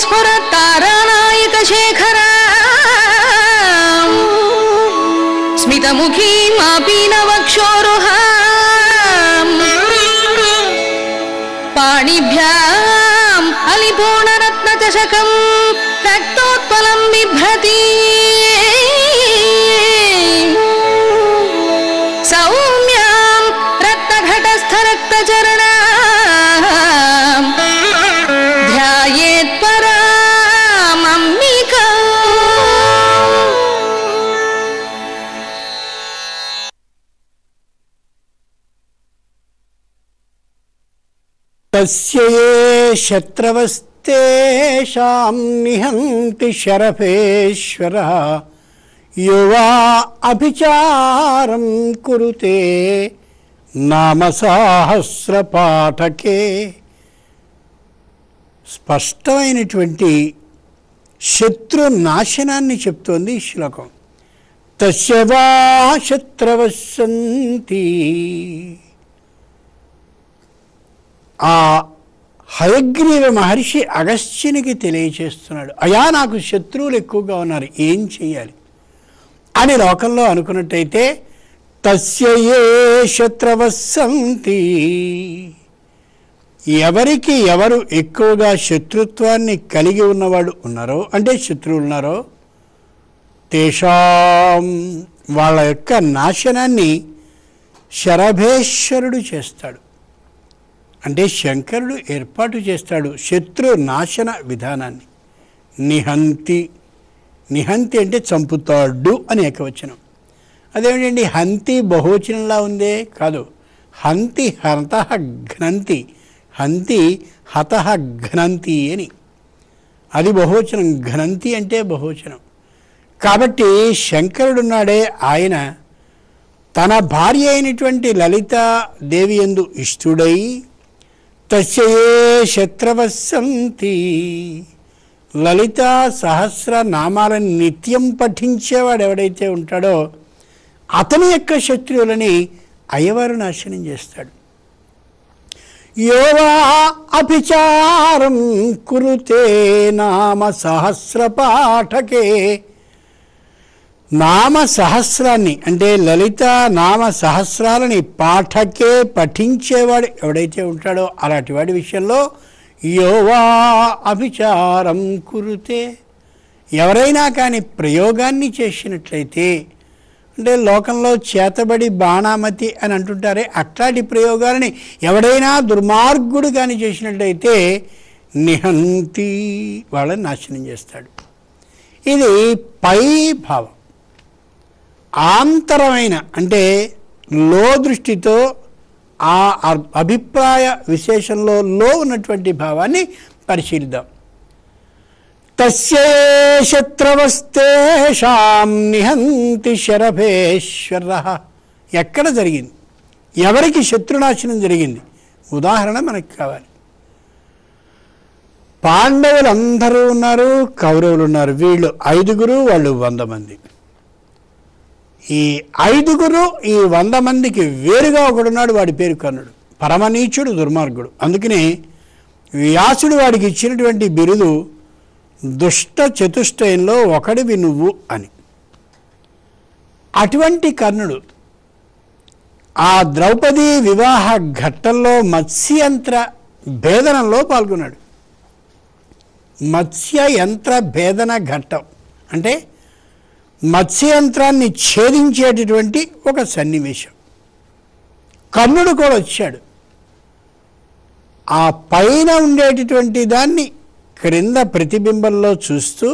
స్ఫురత్తారానాయక శేఖరా స్మితముఖీ మాపీనవక్షోరుహా పాణిభ్యాం అలిపూర్ణరత్నచషకం రక్తోత్పలం బిభ్రతి సౌమ్యాం రక్తఘటస్థరక్తచరణాం ధ్యాయేత్ పరామంబికా. తస్యే శత్రవస్తేషాం నిహంతి శరభేశ్వరః యువా అభిచారం కురుతే నామ సహస్రపాఠకే. స్పష్టమైనటువంటి శత్రు నాశనాన్ని చెప్తోంది ఈ శ్లోకం. తస్య వా శత్రవస్సంతి. ఆ హయగ్రీవ మహర్షి అగస్త్యునికి తెలియచేస్తున్నాడు, అయా నాకు శత్రువులు ఎక్కువగా ఉన్నారు, ఏం చెయ్యాలి అని లోకంలో అనుకున్నట్టయితే తస్య ఏ శత్రవస్సంతి, ఎవరికి ఎవరు ఎక్కువగా శత్రుత్వాన్ని కలిగి ఉన్నవాడు ఉన్నారో అంటే శత్రువులు ఉన్నారో తేషాం వాళ్ళ యొక్క నాశనాన్ని శరభేశ్వరుడు చేస్తాడు. అంటే శంకరుడు ఏర్పాటు చేస్తాడు శత్రు నాశన విధానాన్ని. నిహంతి, నిహంతి అంటే చంపుతాడు అని ఏకవచనం. అదేమిటండి హంతి బహువచనంలా ఉందే? కాదు, హంతి హతః ఘ్నంతి, హంతి హతః ఘ్నంతి అని అది బహువచనం, ఘ్నంతి అంటే బహువచనం. కాబట్టి శంకరుడున్నాడే ఆయన తన భార్య అయినటువంటి లలితాదేవి యందు ఇష్టుడై తస్యే శత్రవస్సంతి, లలితా సహస్ర నామాలను నిత్యం పఠించేవాడు ఎవడైతే ఉంటాడో అతని యొక్క శత్రువులని అయ్యవారు నాశనం చేస్తాడు. యోవా అభిచారం కురుతే నామ సహస్ర పాఠకే. నామ సహస్రాన్ని అంటే లలిత నామ సహస్రాలని పాఠకే పఠించేవాడు ఎవడైతే ఉంటాడో అలాంటి వాడి విషయంలో యోవా అభిచారం కురుతే, ఎవరైనా కానీ ప్రయోగాన్ని చేసినట్లయితే అంటే లోకంలో చేతబడి బాణామతి అని అంటుంటారే అట్లాంటి ప్రయోగాలని ఎవడైనా దుర్మార్గుడు కానీ చేసినట్లయితే నిహంతి, వాళ్ళని నాశనం చేస్తాడు. ఇది పై భావం. ఆంతరమైన అంటే లో దృష్టితో ఆ అభిప్రాయ విశేషంలో లో ఉన్నటువంటి భావాన్ని పరిశీలిద్దాం. తస్యే శత్రవస్తేషాం నిహంతి శరభేశ్వరః. ఎక్కడ జరిగింది, ఎవరికి శత్రునాశనం జరిగింది? ఉదాహరణ మనకు కావాలి. పాండవులందరూ ఉన్నారు, కౌరవులు ఉన్నారు, వీళ్ళు 5గురు, వాళ్ళు 100 మంది. ఈ 5గురు ఈ 100 మందికి వేరుగా ఒకడున్నాడు, వాడి పేరు కర్ణుడు. పరమనీచుడు, దుర్మార్గుడు. అందుకనే వ్యాసుడు వాడికి ఇచ్చినటువంటి బిరుదు దుష్ట చతుష్టయంలో ఒకడివి నువ్వు అని. అటువంటి కర్ణుడు ఆ ద్రౌపది వివాహ ఘట్టంలో మత్స్యంత్ర భేదనంలో పాల్గొన్నాడు. మత్స్యయంత్ర భేదన ఘట్టం అంటే మత్స్యయంత్రాన్ని ఛేదించేటటువంటి ఒక సన్నివేశం. కర్ణుడు కూడా వచ్చాడు. ఆ పైన ఉండేటటువంటి దాన్ని క్రింద ప్రతిబింబంలో చూస్తూ,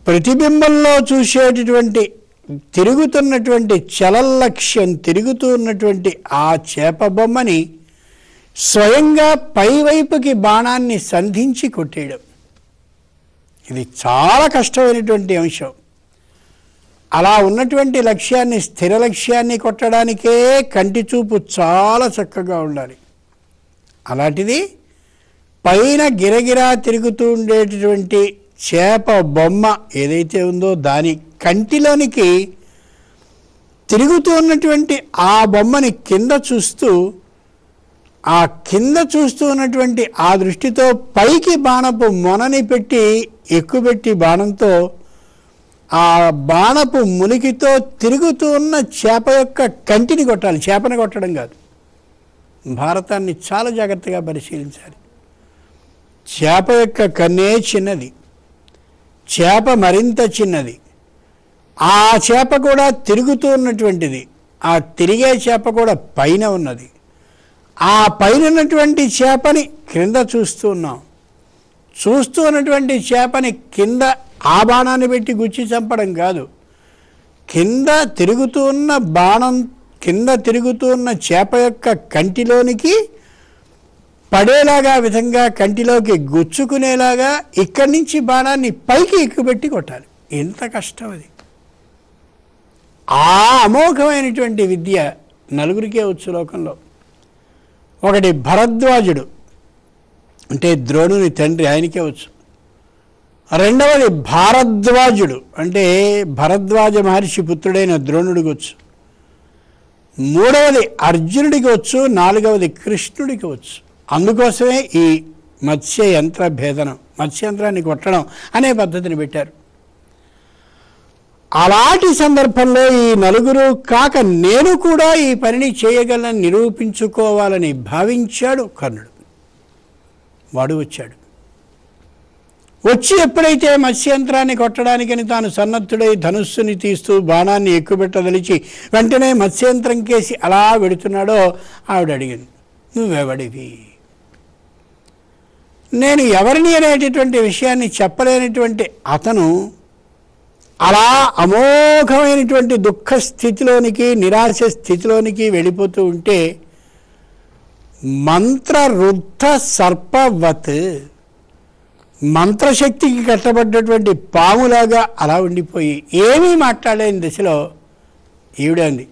ప్రతిబింబంలో చూసేటటువంటి తిరుగుతున్నటువంటి చలలక్ష్యం తిరుగుతూ ఉన్నటువంటి ఆ చేప బొమ్మని స్వయంగా పైవైపుకి బాణాన్ని సంధించి కొట్టేయడం. ఇది చాలా కష్టమైనటువంటి అంశం. అలా ఉన్నటువంటి లక్ష్యాన్ని, స్థిర లక్ష్యాన్ని కొట్టడానికే కంటి చూపు చాలా చక్కగా ఉండాలి. అలాంటిది పైన గిరగిరా తిరుగుతూ ఉండేటటువంటి చేప బొమ్మ ఏదైతే ఉందో దాని కంటిలోనికి తిరుగుతూ ఉన్నటువంటి ఆ బొమ్మని కింద చూస్తూ ఆ కింద చూస్తూ ఉన్నటువంటి ఆ దృష్టితో పైకి బాణపు మొనని పెట్టి ఎక్కుపెట్టి బాణంతో ఆ బాణపు మునికితో తిరుగుతూ ఉన్న చేప యొక్క కంటిని కొట్టాలి, చేపని కొట్టడం కాదు. భారతాన్ని చాలా జాగ్రత్తగా పరిశీలించాలి. చేప యొక్క కన్నే చిన్నది, చేప మరింత చిన్నది, ఆ చేప కూడా తిరుగుతూ ఉన్నటువంటిది, ఆ తిరిగే చేప కూడా పైన ఉన్నది. ఆ పైన ఉన్నటువంటి చేపని క్రింద చూస్తూ ఉన్నాం. చూస్తూ ఉన్నటువంటి చేపని కింద ఆ బాణాన్ని పెట్టి గుచ్చి చంపడం కాదు, కింద తిరుగుతూ ఉన్న బాణం కింద తిరుగుతూ ఉన్న చేప యొక్క కంటిలోనికి పడేలాగా విధంగా కంటిలోకి గుచ్చుకునేలాగా ఇక్కడి నుంచి బాణాన్ని పైకి ఎక్కుపెట్టి కొట్టాలి. ఎంత కష్టం అది! ఆ అమోఘమైనటువంటి విద్య నలుగురికే వచ్చు లోకంలో. ఒకటి భరద్వాజుడు, అంటే ద్రోణుని తండ్రి, ఆయనకే వచ్చు. రెండవది భారద్వాజుడు, అంటే భరద్వాజ మహర్షి పుత్రుడైన ద్రోణుడికి వచ్చు. మూడవది అర్జునుడికి వచ్చు. నాలుగవది కృష్ణుడికి వచ్చు. అందుకోసమే ఈ మత్స్య యంత్ర భేదనం, మత్స్యంత్రాన్ని కొట్టడం అనే పద్ధతిని పెట్టారు. అలాంటి సందర్భంలో ఈ నలుగురు కాక నేను కూడా ఈ పనిని చేయగలను నిరూపించుకోవాలని భావించాడు కర్ణుడు. వాడు వచ్చాడు. వచ్చి ఎప్పుడైతే మత్స్యంత్రాన్ని కొట్టడానికని తాను సన్నద్ధుడై ధనుస్సుని తీస్తూ బాణాన్ని ఎక్కుపెట్టదలిచి వెంటనే మత్స్యంత్రం కేసి అలా వెడుతున్నాడో ఆవిడ అడిగింది, నువ్వెవడివి? నేను ఎవరిని అనేటటువంటి విషయాన్ని చెప్పలేనటువంటి అతను అలా అమోఘమైనటువంటి దుఃఖ స్థితిలోనికి, నిరాశ స్థితిలోనికి వెళ్ళిపోతూ ఉంటే మంత్రరుద్ధ సర్పవత్, మంత్రశక్తికి కట్టబడ్డటువంటి పాములాగా అలా ఉండిపోయి ఏమీ మాట్లాడలేని దశలో ఈవిడ అంది,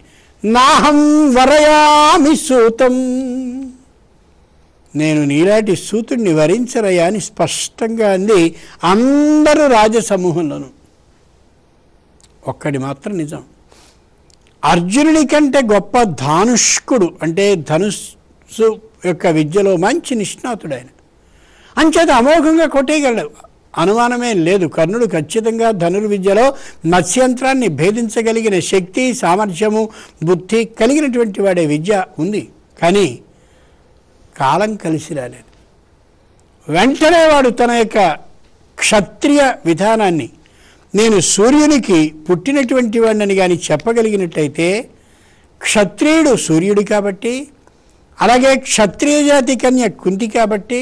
నాహం వరయామి సూతం, నేను నీలాంటి సూతుడిని వరించరయ్యా అని స్పష్టంగా అంది. అందరూ రాజసమూహంలోనూ. ఒక్కడి మాత్రం నిజం, అర్జునుడి కంటే గొప్ప ధానుష్కుడు, అంటే ధనుస్సు యొక్క విద్యలో మంచి నిష్ణాతుడు ఆయన. అంచేత అమోఘంగా కొట్టేయగలడు, అనుమానమే లేదు. కర్ణుడు ఖచ్చితంగా ధనుర్విద్యలో మత్స్యంత్రాన్ని భేదించగలిగిన శక్తి, సామర్థ్యము, బుద్ధి కలిగినటువంటి వాడే విద్య ఉంది. కానీ కాలం కలిసి రాలేదు. వెంటనే వాడు తన యొక్క క్షత్రియ విధానాన్ని, నేను సూర్యునికి పుట్టినటువంటి వాడిని కానీ చెప్పగలిగినట్టయితే, క్షత్రియుడు సూర్యుడు కాబట్టి, అలాగే క్షత్రియ జాతి కన్య కుంతి కాబట్టి,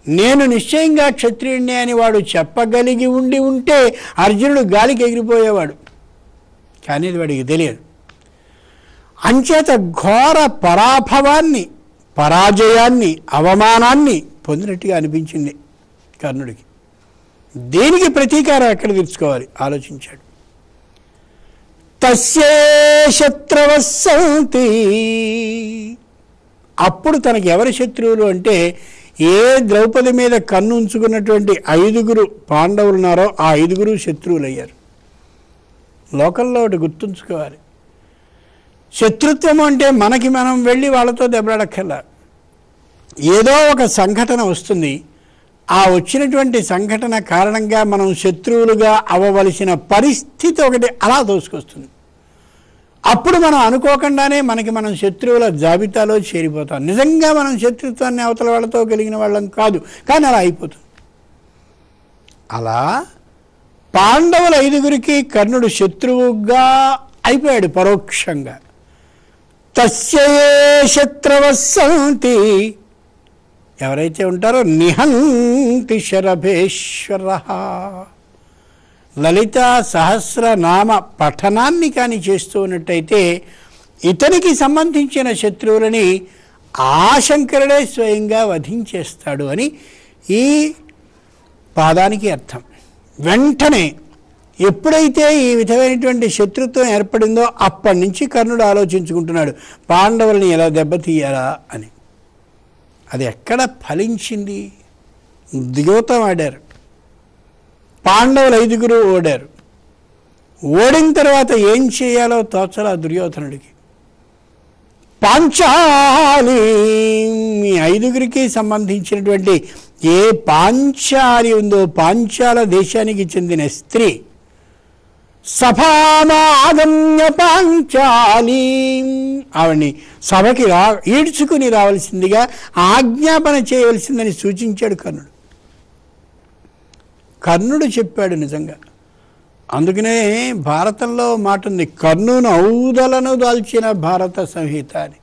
నేను నిశ్చయంగా క్షత్రియుడిని అని వాడు చెప్పగలిగి ఉంటే అర్జునుడు గాలికి ఎగిరిపోయేవాడు. కానీ అది వాడికి తెలియదు. అంచేత ఘోర పరాభవాన్ని, పరాజయాన్ని, అవమానాన్ని పొందినట్టుగా అనిపించింది కర్ణుడికి. దేనికి ప్రతీకారం ఎక్కడ తీర్చుకోవాలి ఆలోచించాడు. తస్యే శత్రువః సంతి, అప్పుడు తనకి ఎవరి శత్రువులు అంటే, ఏ ద్రౌపది మీద కన్ను ఉంచుకున్నటువంటి 5గురు పాండవులు ఉన్నారో ఆ 5గురు శత్రువులయ్యారు. లోకల్లో ఒకటి గుర్తుంచుకోవాలి, శత్రుత్వం అంటే మనకి మనం వెళ్ళి వాళ్ళతో దెబ్బలాడక్కర్లా. ఏదో ఒక సంఘటన వస్తుంది, ఆ వచ్చినటువంటి సంఘటన కారణంగా మనం శత్రువులుగా అవ్వవలసిన పరిస్థితి ఒకటి అలా దోసుకొస్తుంది. అప్పుడు మనం అనుకోకుండానే మనకి మనం శత్రువుల జాబితాలో చేరిపోతాం. నిజంగా మనం శత్రుత్వాన్ని అవతల వాళ్ళతో కలిగిన వాళ్ళం కాదు, కానీ అలా అయిపోతుంది. అలా పాండవుల 5గురికి కర్ణుడు శత్రువుగా అయిపోయాడు పరోక్షంగా. తస్యే శత్రువః సంతి, ఎవరైతే ఉంటారో నిహంతి శరభేశ్వరః, లలితా సహస్రనామ పఠనాన్ని కానీ చేస్తూ ఉన్నట్టయితే ఇతనికి సంబంధించిన శత్రువులని ఆ శంకరుడే స్వయంగా వధించేస్తాడు అని ఈ పాదానికి అర్థం. వెంటనే ఎప్పుడైతే ఈ విధమైనటువంటి శత్రుత్వం ఏర్పడిందో అప్పటి నుంచి కర్ణుడు ఆలోచించుకుంటున్నాడు పాండవుల్ని ఎలా దెబ్బతీయాలా అని. అది ఎక్కడ ఫలించింది? ద్యోతం ఆడారు, పాండవులు 5గురు ఓడారు. ఓడిన తర్వాత ఏం చేయాలో తోచలా దుర్యోధనుడికి. పాంచాలి. ఈ ఐదుగురికి సంబంధించినటువంటి ఏ పాంచాలి ఉందో పాంచాల దేశానికి చెందిన స్త్రీ సభామాగమ్య పాంచాలి, ఆవిడ్ని సభకి ఈడ్చుకుని రావాల్సిందిగా ఆజ్ఞాపన చేయవలసిందని సూచించాడు కర్ణుడు. కర్ణుడు చెప్పాడు నిజంగా. అందుకనే భారతంలో మాట ఉంది, కర్ణుని ఔదలను దాల్చిన భారత సంహిత అని.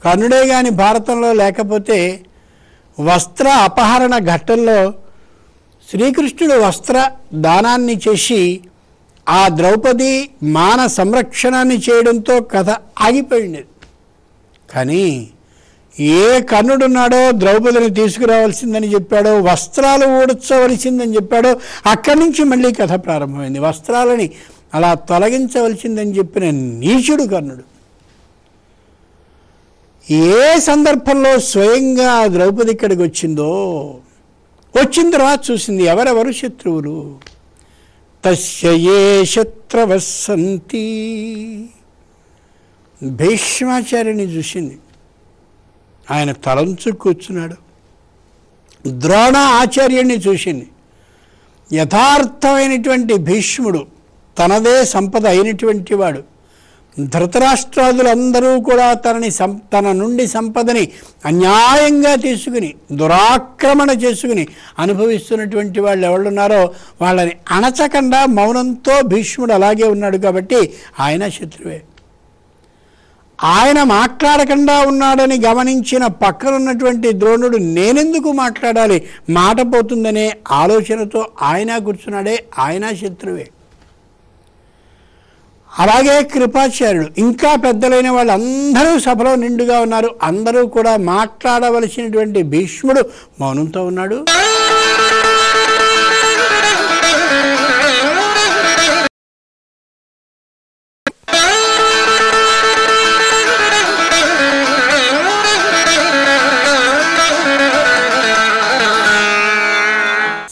కర్ణుడే కానీ భారతంలో లేకపోతే వస్త్ర అపహరణ ఘట్టంలో శ్రీకృష్ణుడు వస్త్ర దానాన్ని చేసి ఆ ద్రౌపది మాన సంరక్షణాన్ని చేయడంతో కథ ఆగిపోయింది. కానీ ఏ కర్ణుడున్నాడో ద్రౌపదిని తీసుకురావాల్సిందని చెప్పాడో, వస్త్రాలు ఊడ్చవలసిందని చెప్పాడో, అక్కడి నుంచి మళ్ళీ కథ ప్రారంభమైంది. వస్త్రాలని అలా తొలగించవలసిందని చెప్పిన నీచుడు కర్ణుడు. ఏ సందర్భంలో స్వయంగా ద్రౌపది ఇక్కడికి వచ్చిందో, వచ్చిన తర్వాత చూసింది ఎవరెవరు శత్రువులు. తస్య ఏ శత్రవః సంతి, భీష్మాచార్యుని చూసింది. ఆయన తలంచు కూర్చున్నాడు. ద్రోణ ఆచార్యుడిని చూసింది. యథార్థమైనటువంటి భీష్ముడు, తనదే సంపద అయినటువంటి వాడు. ధృతరాష్ట్రాదులందరూ కూడా తన నుండి సంపదని అన్యాయంగా తీసుకుని దురాక్రమణ చేసుకుని అనుభవిస్తున్నటువంటి వాళ్ళు ఎవరున్నారో వాళ్ళని అణచకుండా మౌనంతో భీష్ముడు అలాగే ఉన్నాడు. కాబట్టి ఆయన శత్రువే. ఆయన మాట్లాడకుండా ఉన్నాడని గమనించిన పక్కనున్నటువంటి ద్రోణుడు నేనెందుకు మాట్లాడాలి, మాట పోతుందనే ఆలోచనతో ఆయన కూర్చున్నాడే, ఆయన శత్రువే. అలాగే కృపాచార్యుడు, ఇంకా పెద్దలైన వాళ్ళందరూ సభలో నిండుగా ఉన్నారు. అందరూ కూడా మాట్లాడవలసినటువంటి భీష్ముడు మౌనంతో ఉన్నాడు.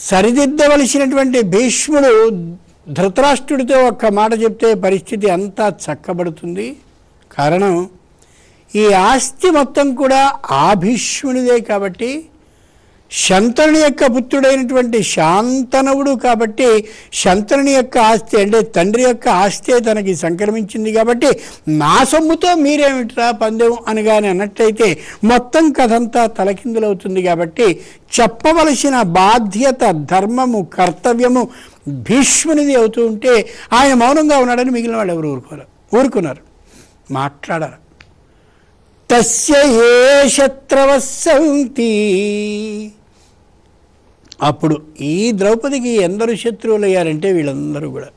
సరిదిద్దవలసినటువంటి భీష్ముడు ధృతరాష్ట్రుడితో ఒక్క మాట చెప్తే పరిస్థితి అంతా చక్కబడుతుంది. కారణం, ఈ ఆస్తి మొత్తం కూడా ఆ భీష్ముడిదే. కాబట్టి శంతనుని యొక్క పుత్రుడైనటువంటి శాంతనవుడు కాబట్టి శంతనుని యొక్క ఆస్తి అంటే తండ్రి యొక్క ఆస్తి తనకి సంక్రమించింది. కాబట్టి నా సొమ్ముతో మీరేమిట్రా పందెం అనగానే అన్నట్లయితే మొత్తం కథంతా తలకిందులవుతుంది. కాబట్టి చెప్పవలసిన బాధ్యత, ధర్మము, కర్తవ్యము భీష్మునిది అవుతూ ఉంటే ఆయన మౌనంగా ఉన్నాడని మిగిలిన వాళ్ళు ఎవరు ఊరుకున్నారు, మాట్లాడారు. తస్య ఏ శత్రవః సంతి, అప్పుడు ఈ ద్రౌపదికి ఎందరు శత్రువులు అయ్యారంటే వీళ్ళందరూ కూడా.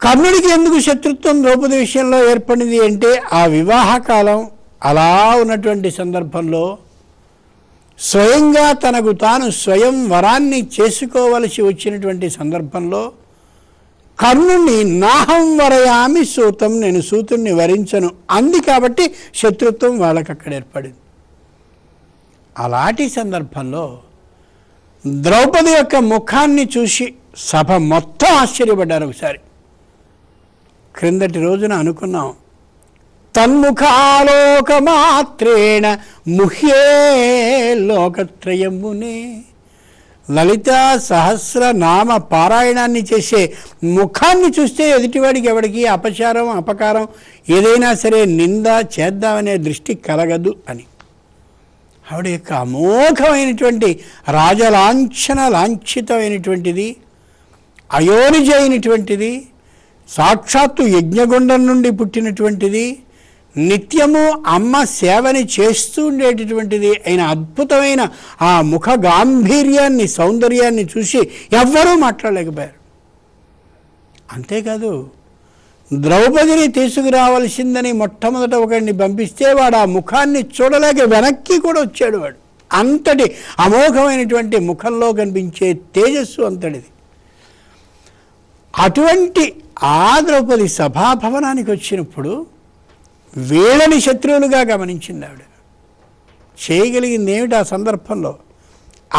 కర్ణుడికి ఎందుకు శత్రుత్వం ద్రౌపది విషయంలో ఏర్పడింది అంటే ఆ వివాహ కాలం అలా ఉన్నటువంటి సందర్భంలో స్వయంగా తనకు తాను స్వయం వరాన్ని చేసుకోవలసి వచ్చినటువంటి సందర్భంలో కర్ణుణ్ణి నాహం వరయామి సూతం, నేను సూతుణ్ణి వరించను అంది. కాబట్టి శత్రుత్వం వాళ్ళకి అక్కడ ఏర్పడింది. అలాంటి సందర్భంలో ద్రౌపది యొక్క ముఖాన్ని చూసి సభ మొత్తం ఆశ్చర్యపడ్డారు. ఒకసారి క్రిందటి రోజున అనుకున్నాం, తన్ముఖాలోకమాత్రేణ ముహ్యే లోకత్రయమునే. లలితా సహస్రనామ పారాయణాన్ని చేసే ముఖాన్ని చూస్తే ఎదుటివాడికి ఎవడికి అపచారం, అపకారం ఏదైనా సరే నింద చేద్దామనే దృష్టి కలగదు అని. ఆవిడ యొక్క అమోఘమైనటువంటి రాజలాంఛన లాంఛితమైనటువంటిది, అయోనిజ అయినటువంటిది, సాక్షాత్తు యజ్ఞగుండం నుండి పుట్టినటువంటిది, నిత్యము అమ్మ సేవని చేస్తూ ఉండేటటువంటిది అయిన అద్భుతమైన ఆ ముఖ గాంభీర్యాన్ని, సౌందర్యాన్ని చూసి ఎవ్వరూ మాట్లాడలేకపోయారు. అంతేకాదు, ద్రౌపదిని తీసుకురావాల్సిందని మొట్టమొదట ఒకడిని పంపిస్తే వాడు ఆ ముఖాన్ని చూడలేక వెనక్కి కూడా వచ్చాడు. వాడు అంతటి అమోఘమైనటువంటి ముఖంలో కనిపించే తేజస్సు అంతటిది. అటువంటి ఆ ద్రౌపది సభాభవనానికి వచ్చినప్పుడు వీళ్ళని శత్రువులుగా గమనించింది. ఆవిడ చేయగలిగింది ఏమిటి ఆ సందర్భంలో?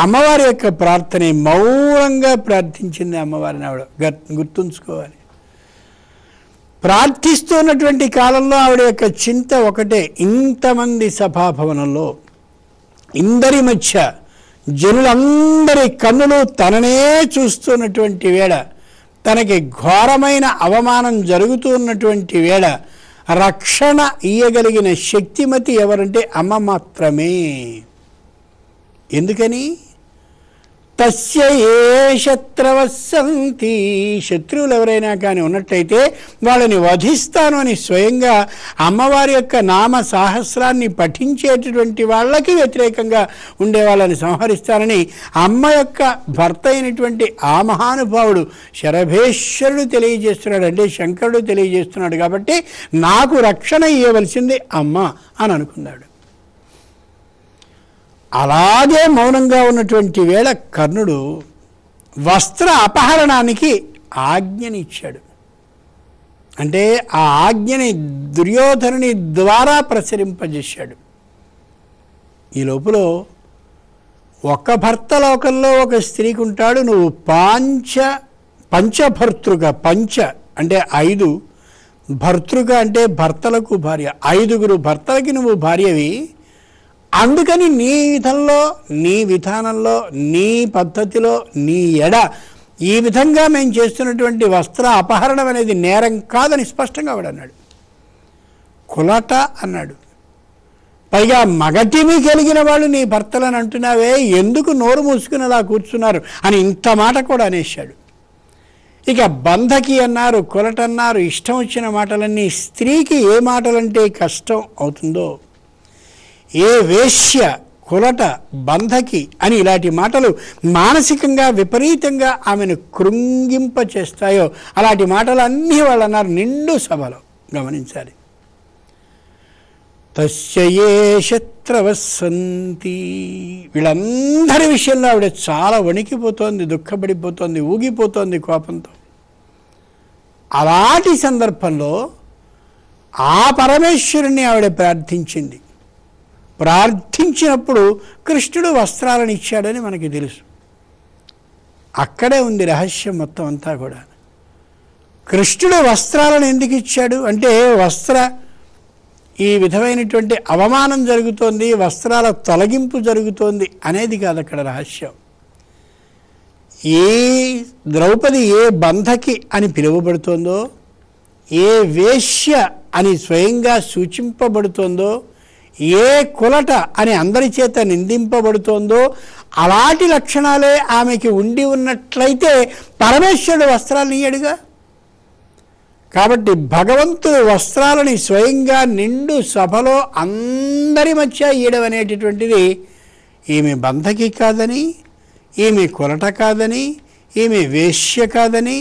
అమ్మవారి యొక్క ప్రార్థనే, మౌనంగా ప్రార్థించింది అమ్మవారిని. ఆవిడ గుర్తుంచుకోవాలి. ప్రార్థిస్తున్నటువంటి కాలంలో ఆవిడ యొక్క చింత ఒకటే, ఇంతమంది సభాభవనంలో ఇందరి మధ్య జనులందరి కన్నులు తననే చూస్తున్నటువంటి వేళ, తనకి ఘోరమైన అవమానం జరుగుతున్నటువంటి వేళ రక్షణ ఇయ్యగలిగిన శక్తిమతి ఎవరంటే అమ్మ మాత్రమే. ఎందుకని? తస్య ఏ శత్రవస్సంతి, శత్రువులు ఎవరైనా కానీ ఉన్నట్లయితే వాళ్ళని వధిస్తాను అని స్వయంగా అమ్మవారి యొక్క నామ సాహస్రాన్ని పఠించేటటువంటి వాళ్ళకి వ్యతిరేకంగా ఉండే వాళ్ళని సంహరిస్తానని అమ్మ యొక్క భర్త అయినటువంటి ఆ మహానుభావుడు శరభేశ్వరుడు తెలియజేస్తున్నాడు, అంటే శంకరుడు తెలియజేస్తున్నాడు. కాబట్టి నాకు రక్షణ ఇవ్వవలసింది అమ్మ అని అనుకున్నాడు. అలాగే మౌనంగా ఉన్నటువంటి వేళ కర్ణుడు వస్త్ర అపహరణానికి ఆజ్ఞనిచ్చాడు. అంటే ఆ ఆజ్ఞని దుర్యోధనుని ద్వారా ప్రసరింపజేశాడు. ఈ లోపల ఒక భర్త లోకంలో ఒక స్త్రీకి ఉంటాడు, నువ్వు పంచభర్తృక, పంచ అంటే 5, భర్తృక అంటే భర్తలకు భార్య, 5 భర్తలకి నువ్వు భార్యవి. అందుకని నీ విధంలో, నీ విధానంలో, నీ పద్ధతిలో, నీ ఎడ ఈ విధంగా మేము చేస్తున్నటువంటి వస్త్ర అపహరణం అనేది నేరం కాదని స్పష్టంగా ఆవిడ అన్నాడు. కులట అన్నాడు. పైగా మగటిమి కలిగిన వాళ్ళు నీ భర్తలని అంటున్నావే, ఎందుకు నోరు మూసుకుని అలా కూర్చున్నారు అని ఇంత మాట కూడా అనేశాడు. ఇక బంధకి అన్నారు, కులట అన్నారు, ఇష్టం వచ్చిన మాటలన్నీ. స్త్రీకి ఏ మాటలంటే కష్టం అవుతుందో, ఏ వేశ్య, కులట, బంధకి అని ఇలాంటి మాటలు మానసికంగా విపరీతంగా ఆమెను కృంగింప చేస్తాయో అలాంటి మాటలన్నీ వాళ్ళు అన్నారు నిండు సభలో. గమనించాలి. తస్యయే శత్రవస్సంతి, వీళ్ళందరి విషయంలో ఆవిడ చాలా వణికిపోతోంది, దుఃఖపడిపోతోంది, ఊగిపోతోంది కోపంతో. అలాంటి సందర్భంలో ఆ పరమేశ్వరుణ్ణి ఆవిడ ప్రార్థించింది. ప్రార్థించినప్పుడు కృష్ణుడు వస్త్రాలను ఇచ్చాడని మనకి తెలుసు. అక్కడే ఉంది రహస్యం మొత్తం అంతా కూడా. కృష్ణుడు వస్త్రాలను ఎందుకు ఇచ్చాడు అంటే, ఈ విధమైనటువంటి అవమానం జరుగుతోంది, వస్త్రాల తొలగింపు జరుగుతోంది అనేది కాదు అక్కడ రహస్యం. ఏ ద్రౌపది ఏ బంధకి అని పిలువబడుతోందో, ఏ వేశ్య అని స్వయంగా సూచింపబడుతోందో, ఏ కులట అని అందరి చేత నిందింపబడుతోందో అలాంటి లక్షణాలే ఆమెకి ఉండి ఉన్నట్లయితే పరమేశ్వరుడు వస్త్రాలను ఇయ్యడుగా. కాబట్టి భగవంతుడు వస్త్రాలని స్వయంగా నిండు సభలో అందరి మధ్య ఇయ్యడం అనేటటువంటిది ఈమె బంధకి కాదని, ఈమె కులట కాదని, ఈమె వేశ్య కాదని,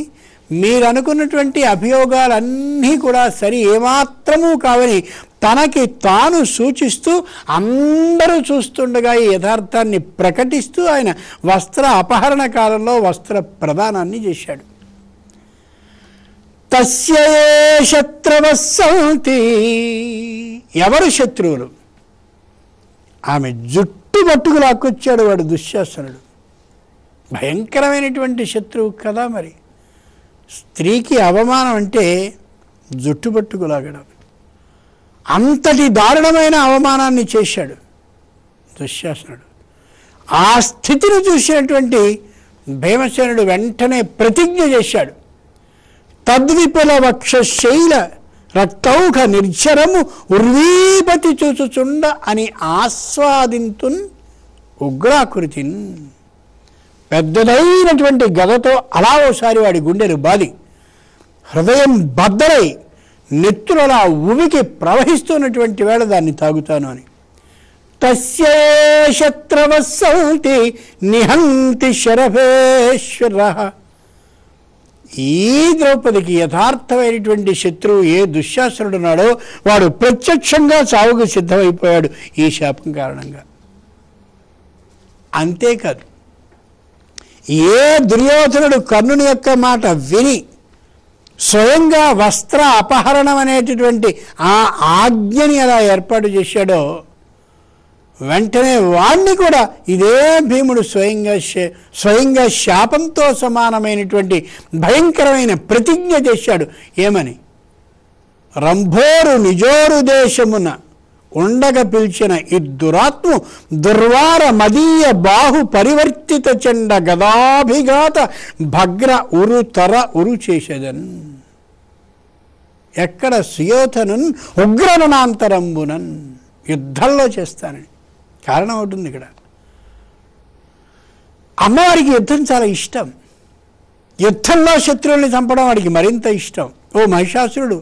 మీరు అనుకున్నటువంటి అభియోగాలన్నీ కూడా సరి ఏమాత్రమూ కావని తనకి తాను సూచిస్తూ అందరూ చూస్తుండగా ఈ యథార్థాన్ని ప్రకటిస్తూ ఆయన వస్త్ర అపహరణ కాలంలో వస్త్ర ప్రదానాన్ని చేశాడు. తస్యే శత్రవస్సంతి, ఎవరు శత్రువులు? ఆమె జుట్టు పట్టుకు లాక్కొచ్చాడు వాడు దుశ్శాసనుడు. భయంకరమైనటువంటి శత్రువు కదా. మరి స్త్రీకి అవమానం అంటే జుట్టు పట్టుకు లాగడం. అంతటి దారుణమైన అవమానాన్ని చేశాడు దుశ్శాసనుడు. ఆ స్థితిని చూసినటువంటి భీమసేనుడు వెంటనే ప్రతిజ్ఞ చేశాడు. తద్విపుల వక్షశైల రక్తౌఘ నిర్జరము ఉర్వీపతి చూచుచుండ అని ఆస్వాదింతున్ ఉగ్రాకృతిన్. పెద్దదైనటువంటి గదతో అలా ఓసారి వాడి గుండెలు బాది హృదయం బద్దలై నెత్తురలా ఉవికి ప్రవహిస్తున్నటువంటి వేళ దాన్ని తాగుతాను అని. తస్యే శత్రవస్సంతి నిహంతి శరభేశ్వర. ఈ ద్రౌపదికి యథార్థమైనటువంటి శత్రువు ఏ దుశ్శాసనుడు ఉన్నాడో వాడు ప్రత్యక్షంగా చావుకు సిద్ధమైపోయాడు ఈ శాపం కారణంగా. అంతేకాదు, ఏ దుర్యోధనుడు కర్ణుని యొక్క మాట విని స్వయంగా వస్త్ర అపహరణం అనేటటువంటి ఆ ఆజ్ఞని ఎలా ఏర్పాటు చేశాడో వెంటనే వాణ్ణి కూడా ఇదే భీముడు స్వయంగా శాపంతో సమానమైనటువంటి భయంకరమైన ప్రతిజ్ఞ చేశాడు. ఏమని? రంభోరు నిజోరు దేశమున ఉండగ పిలిచిన ఇద్దురాత్ము దుర్వార మదీయ బాహు పరివర్తిత చెండ గదాభిఘాత భగ్ర ఉరు తర ఉరు చేసేదన్. ఎక్కడ సుయోధనున్ ఉగ్రరణాంతరంబునన్, యుద్ధంలో చేస్తానని. కారణం అవుతుంది ఇక్కడ, అమ్మవారికి యుద్ధం చాలా ఇష్టం. యుద్ధంలో శత్రువుల్ని చంపడం వాడికి మరింత ఇష్టం. ఓ మహిషాసురుడు,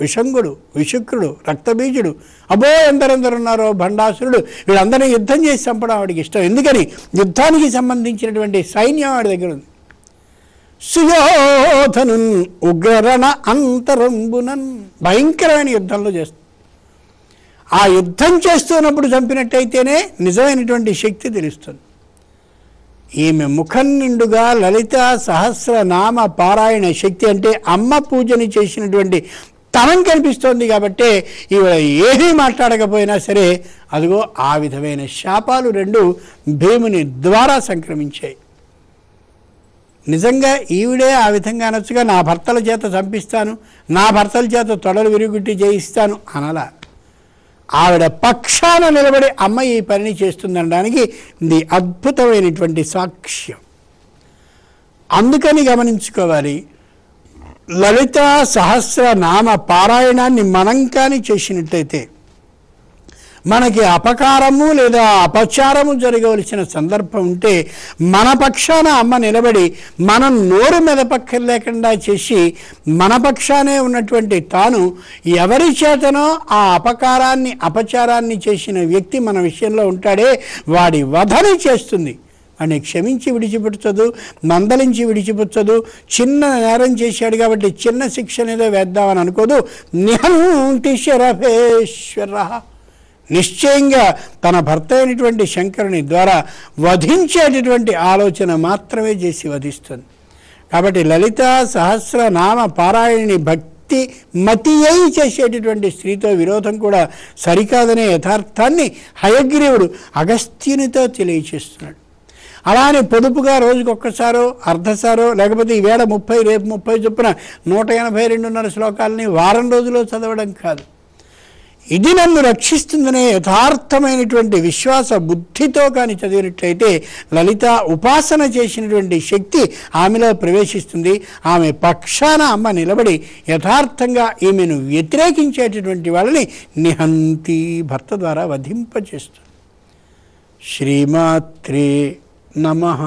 విషంగుడు, విశుక్రుడు, రక్తబీజుడు, అబో ఎందరెందరున్నారో, భండాసురుడు, వీళ్ళందరినీ యుద్ధం చేసి చంపడం వాడికి ఇష్టం. ఎందుకని? యుద్ధానికి సంబంధించినటువంటి సైన్యం వాడి దగ్గర ఉంది. సుయోధనున్ ఉగ్రరణ అంతరంబునన్, భయంకరమైన యుద్ధంలో చేస్తుంది. ఆ యుద్ధం చేస్తున్నప్పుడు చంపినట్టయితేనే నిజమైనటువంటి శక్తి తెలుస్తుంది. ఈమె ముఖం నిండుగా లలిత సహస్రనామ పారాయణ శక్తి అంటే అమ్మ పూజని చేసినటువంటి తనం కనిపిస్తోంది. కాబట్టి ఈవిడ ఏమీ మాట్లాడకపోయినా సరే అదిగో ఆ విధమైన శాపాలు రెండు భీముని ద్వారా సంక్రమించాయి. నిజంగా ఈవిడే ఆ విధంగా అనొచ్చుగా, నా భర్తల చేత చంపిస్తాను, నా భర్తల చేత తొడలు విరుగుట్టి చేయిస్తాను అనలా. ఆవిడ పక్షాన నిలబడి అమ్మ ఈ పనిని చేస్తుందనడానికి ఇది అద్భుతమైనటువంటి సాక్ష్యం. అందుకని గమనించుకోవాలి, లలిత సహస్రనామ పారాయణాన్ని మనం కానీ చేసినట్టయితే మనకి అపకారము లేదా అపచారము జరగవలసిన సందర్భం ఉంటే మన పక్షాన అమ్మ నిలబడి మనం నోరు మెదపక్కర్లేకుండా చేసి మన పక్షానే ఉన్నటువంటి తాను ఎవరి చేతనో ఆ అపకారాన్ని అపచారాన్ని చేసిన వ్యక్తి మన విషయంలో ఉంటాడే వాడి వధని చేస్తుంది. అని క్షమించి విడిచిపెట్టదు, మందలించి విడిచిపెట్టదు. చిన్న నేరం చేశాడు కాబట్టి చిన్న శిక్షణ ఏదో వేద్దామని అనుకోదు. నిహంతి శరభేశ్వర, నిశ్చయంగా తన భర్త అయినటువంటి శంకరుని ద్వారా వధించేటటువంటి ఆలోచన మాత్రమే చేసి వధిస్తుంది. కాబట్టి లలిత సహస్రనామ పారాయణని భక్తి మతి అయి చేసేటటువంటి స్త్రీతో విరోధం కూడా సరికాదనే యథార్థాన్ని హయగ్రీవుడు అగస్త్యునితో తెలియచేస్తున్నాడు. అలానే పొదుపుగా రోజుకొక్కసారో అర్ధసారో లేకపోతే ఈవేళ 30 రేపు 30 చొప్పున 182.5 శ్లోకాలని వారం రోజులో చదవడం కాదు. ఇది నన్ను రక్షిస్తుందనే యథార్థమైనటువంటి విశ్వాస బుద్ధితో కానీ చదివినట్లయితే లలిత ఉపాసన చేసినటువంటి శక్తి ఆమెలో ప్రవేశిస్తుంది. ఆమె పక్షాన అమ్మ నిలబడి యథార్థంగా ఈమెను వ్యతిరేకించేటటువంటి వాళ్ళని నిహంతి భర్త ద్వారా వధింపచేస్తుంది. శ్రీమాత్రే నమః.